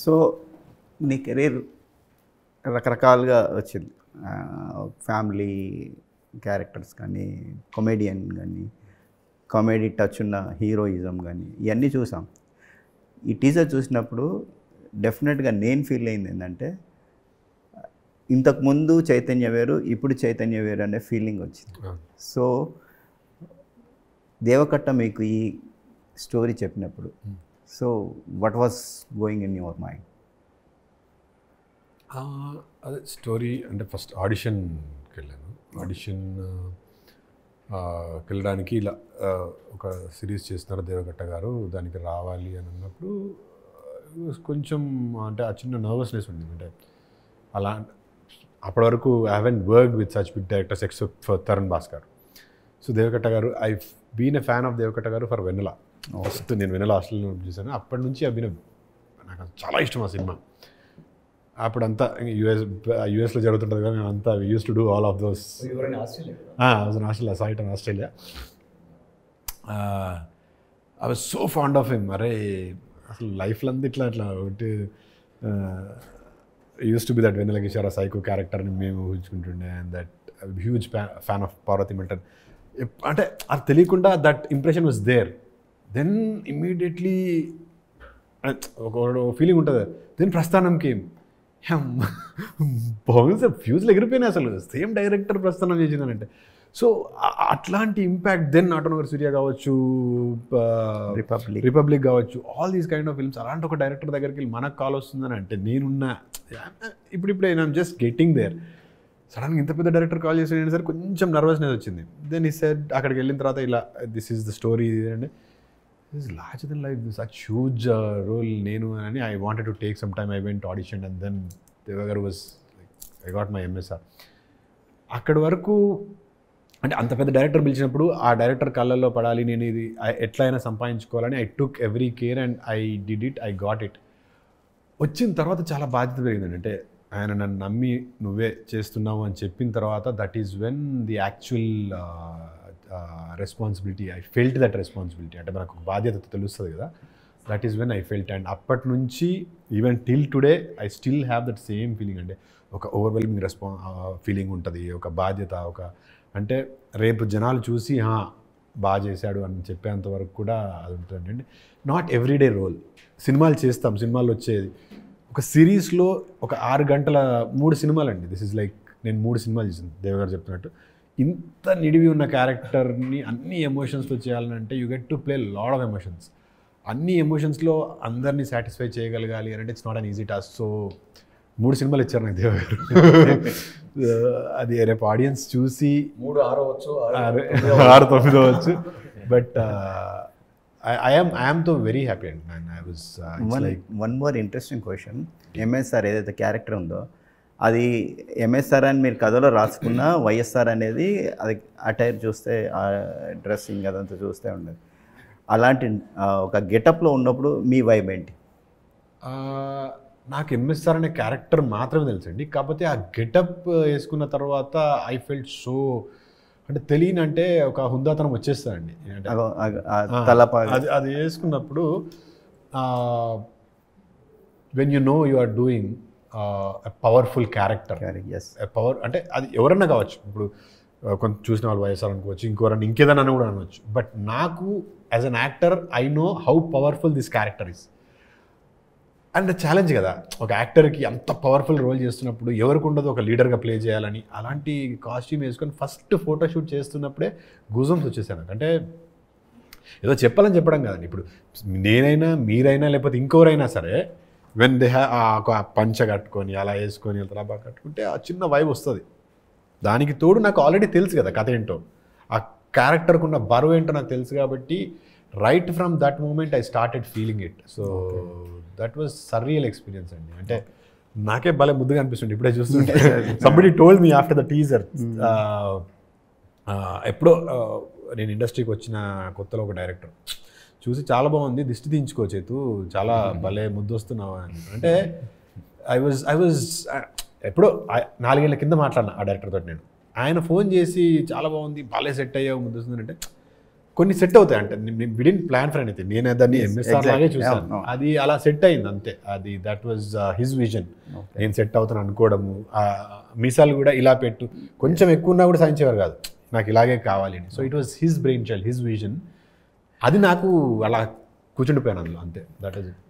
So నీ career రకరకాలుగా వచ్చింది. ఫ్యామిలీ క్యారెక్టర్స్ కానీ, కొమేడియన్ కానీ, కామెడీ టచ్ ఉన్న హీరోయిజం కానీ ఇవన్నీ చూసాం. ఈ టీజర్ చూసినప్పుడు డెఫినెట్గా నేను ఫీల్ అయింది ఏంటంటే ఇంతకుముందు చైతన్య వేరు, ఇప్పుడు చైతన్య వేరు అనే ఫీలింగ్ వచ్చింది. సో దేవకట్ట మీకు ఈ స్టోరీ చెప్పినప్పుడు so what was going in your mind? అదే స్టోరీ అంటే ఫస్ట్ ఆడిషన్కి వెళ్ళాను. వెళ్ళడానికి ఇలా ఒక సిరీస్ చేస్తున్నారు దేవకట్ట గారు, దానికి రావాలి అని అన్నప్పుడు కొంచెం అంటే ఆ చిన్న నర్వస్నెస్ ఉంది. అంటే అలా అప్పటి వరకు I haven't worked with such big directors except for Tarun Bhaskar. So Devakatta garu, I been a fan of Devakatta garu for Vennela. First నేను వెన్నెల హాస్టల్లో చూసాను. అప్పటి నుంచి నాకు చాలా ఇష్టం ఆ సినిమా. అప్పుడంతా యూఎస్లో జరుగుతుంటుంది కదా, మేమంతా used to do all of those. Australia, సాయిటన్ Australia. I was so fond of him. అరే అసలు లైఫ్లో అంతా ఇట్లా ఒకటి used to be that Vennela Kishore psycho క్యారెక్టర్ని మేము ఊహించుకుంటుండే. And that huge fan of Parvathi Melton. అంటే అది తెలియకుండా that impression was there. Then immediately ఒక ఫీలింగ్ ఉంటుంది. దెన్ ప్రస్థానంకి బాగుంది సార్, ఫ్యూజ్లు ఎగిరిపోయినాయి అసలు. సేమ్ డైరెక్టర్ ప్రస్థానం చేసిందనంటే. సో అట్లాంటి ఇంపాక్ట్ దెన్ ఆటోనగర్ సూర్య కావచ్చు, రిపబ్లిక్ కావచ్చు, all these kind of films. అలాంటి ఒక డైరెక్టర్ దగ్గరికి వెళ్ళి మనకు కాల్ వస్తుందని అంటే నేనున్న ఇప్పుడిప్పుడే ఐఎమ్ జస్ట్ గెట్టింగ్ దేర్. సడన్గా ఇంత పెద్ద డైరెక్టర్ కాల్ చేసి సరే కొంచెం నర్వస్నెస్ వచ్చింది. దెన్ ఈ సెడ్ అక్కడికి వెళ్ళిన తర్వాత ఇలా దిస్ ఈజ్ ద స్టోరీ అంటే this larger than life, such huge role నేను అని I wanted to take some time. I went audition and then దేవగారు was like I got my MSR. అక్కడి వరకు అంటే అంత పెద్ద డైరెక్టర్ పిలిచినప్పుడు ఆ డైరెక్టర్ కళ్ళల్లో పడాలి, నేను ఇది ఎట్లయినా సంపాదించుకోవాలని I took every care and I did it, I got it. వచ్చిన తర్వాత చాలా బాధ్యత పెరిగిందండి. అంటే ఆయన నన్ను నమ్మి నువ్వే చేస్తున్నావు అని చెప్పిన తర్వాత that is when the actual responsibility, I felt that responsibility. అంటే మనకు బాధ్యత తెలుస్తుంది కదా, that is when I felt. And అప్పటి నుంచి even till today I still have that same feeling. అంటే ఒక ఓవర్వెల్మింగ్ ఫీలింగ్ ఉంటుంది, ఒక బాధ్యత, ఒక అంటే రేపు జనాలు చూసి బాగా చేశాడు అని చెప్పేంత వరకు కూడా అది ఉంటుంది. అండి నాట్ ఎవ్రీడే రోల్. సినిమాలు చేస్తాం, సినిమాలు వచ్చేది ఒక సిరీస్లో ఒక 6 గంటల 3 సినిమాలు అండి. దిస్ ఈజ్ లైక్ నేను 3 సినిమాలు చేసాను దేవగారు చెప్తున్నట్టు. ఇంత నిడివి ఉన్న క్యారెక్టర్ని అన్ని ఎమోషన్స్లో చేయాలంటే you get to play lot of emotions. అన్ని ఎమోషన్స్లో అందరినీ సాటిస్ఫై చేయగలగాలి అని అంటే it's not an easy task. So 3 సినిమాలు ఇచ్చారు నాకు దేవగారు. అది రేపు ఆడియన్స్ చూసి 3, 6 అవ్వచ్చు, 6, 9 అవ్వచ్చు. బట్ ఐఎమ్ తో very happy and I was like one more interesting question. MSR ఏదైతే క్యారెక్టర్ ఉందో అది ఎంఎస్ఆర్ అని మీరు కథలో రాసుకున్న వైఎస్ఆర్ అనేది అది అటైర్ చూస్తే ఆ డ్రెస్సింగ్ అదంతా చూస్తే ఉండదు. అలాంటి ఒక గెటప్లో ఉన్నప్పుడు మీ వైబ్ ఏంటి? నాకు ఎంఎస్ఆర్ అనే క్యారెక్టర్ మాత్రమే తెలుసండి. కాకపోతే ఆ గెటప్ వేసుకున్న తర్వాత ఐ ఫెల్ట్ సో అంటే తెలియనంటే ఒక హుందాతనం వచ్చేస్తుందండి. అది వేసుకున్నప్పుడు when you know you are doing powerful character. Power అంటే అది ఎవరన్నా కావచ్చు. ఇప్పుడు కొంత చూసిన వాళ్ళు వైఎస్ఆర్ అనుకోవచ్చు, ఇంకోరన్నా ఇంకేదన్నా కూడా అనవచ్చు. బట్ నాకు as an actor I know how powerful this character is. And challenge కదా ఒక యాక్టర్కి అంత పవర్ఫుల్ రోల్ చేస్తున్నప్పుడు ఎవరికి ఉండదు ఒక లీడర్గా ప్లే చేయాలని. అలాంటి కాస్ట్యూమ్ వేసుకొని ఫస్ట్ ఫోటోషూట్ చేస్తున్నప్పుడే గూజంస్ వచ్చేసాను నాకు. అంటే ఏదో చెప్పాలని చెప్పడం కదండి. ఇప్పుడు నేనైనా మీరైనా లేకపోతే ఇంకెవరైనా సరే వెన్ దే ఒక పంచ కట్టుకొని అలా వేసుకొని తలబా కట్టుకుంటే ఆ చిన్న వైబ్ వస్తుంది. దానికి తోడు నాకు ఆల్రెడీ తెలుసు కదా కథ ఏంటో, ఆ క్యారెక్టర్కి ఉన్న బరువు ఏంటో నాకు తెలుసు. కాబట్టి right from that moment I started feeling it. So that was surreal experience అండి. అంటే నాకే భలే ముద్దుగా అనిపిస్తుంది ఇప్పుడే చూస్తుంటే. Somebody told me after the teaser. ఎప్పుడో నేను ఇండస్ట్రీకి వచ్చిన కొత్తలో ఒక డైరెక్టర్ చూసి చాలా బాగుంది, దిష్టి తీయించుకో చేతు, చాలా భలే ముద్దు వస్తున్నావా అని. అంటే ఐ వాజ్ ఎప్పుడో 4 ఏళ్ల కింద మాట్లాడినా ఆ డైరెక్టర్ తోటి నేను. ఆయన ఫోన్ చేసి చాలా బాగుంది, భలే సెట్ అయ్యావు, ముద్దు వస్తుంది అంటే కొన్ని సెట్ అవుతాయి. అంటే విడిన్ ప్లాన్ ఫర్ ఎనీథింగ్. నేను దాన్ని ఎంఎస్ఆర్ లాగే చూసాను. అది అలా సెట్ అయింది అంతే. అది దట్ వాజ్ హిజ్ విజన్. నేను సెట్ అవుతాను అనుకోవడము, మీసాలు కూడా ఇలా పెట్టు, కొంచెం ఎక్కువ ఉన్నా కూడా సాధించేవారు కాదు, నాకు ఇలాగే కావాలి అని. So it was his brain child, his vision. అది నాకు అలా కూర్చుండిపోయాను అందులో అంతే. That is it.